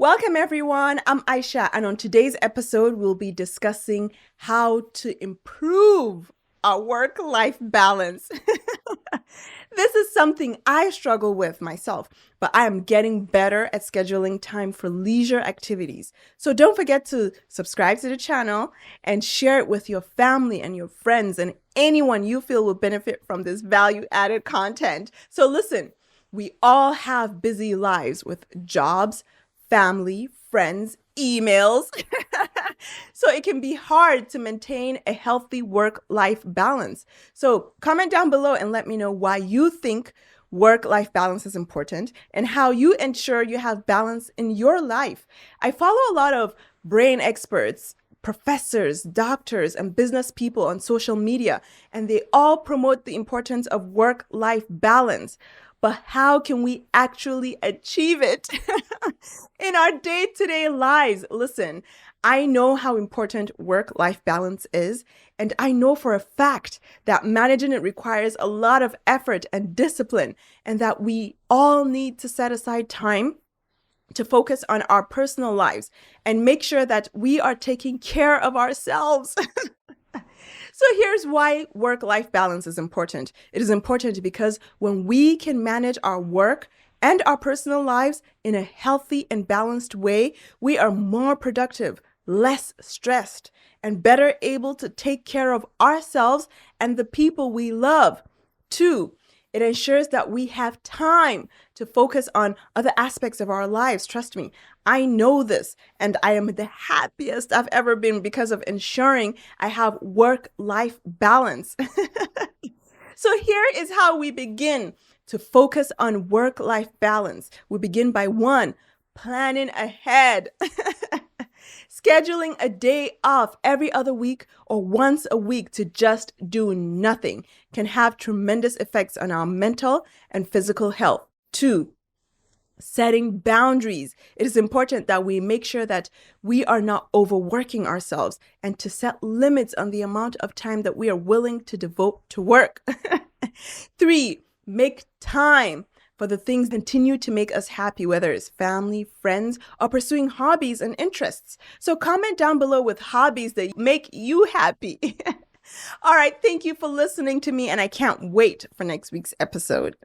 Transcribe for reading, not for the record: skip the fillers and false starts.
Welcome, everyone. I'm Aisha, and on today's episode, we'll be discussing how to improve our work life balance. This is something I struggle with myself, but I am getting better at scheduling time for leisure activities. So don't forget to subscribe to the channel and share it with your family and your friends and anyone you feel will benefit from this value added content. So listen, we all have busy lives with jobs, family, friends, emails. So it can be hard to maintain a healthy work-life balance. So comment down below and let me know why you think work-life balance is important and how you ensure you have balance in your life. I follow a lot of brain experts, professors, doctors, and business people on social media, and they all promote the importance of work-life balance. But how can we actually achieve it in our day-to-day lives? Listen, I know how important work-life balance is, and I know for a fact that managing it requires a lot of effort and discipline, and that we all need to set aside time to focus on our personal lives and make sure that we are taking care of ourselves. So here's why work-life balance is important. It is important because when we can manage our work and our personal lives in a healthy and balanced way, we are more productive, less stressed, and better able to take care of ourselves and the people we love. 2, it ensures that we have time to focus on other aspects of our lives. Trust me, I know this, and I am the happiest I've ever been because of ensuring I have work-life balance. So here is how we begin to focus on work-life balance. We begin by 1, planning ahead. Scheduling a day off every other week or once a week to just do nothing can have tremendous effects on our mental and physical health. 2, setting boundaries. It is important that we make sure that we are not overworking ourselves and to set limits on the amount of time that we are willing to devote to work. 3, make time for the things that continue to make us happy, whether it's family, friends, or pursuing hobbies and interests. So comment down below with hobbies that make you happy. All right, thank you for listening to me, and I can't wait for next week's episode.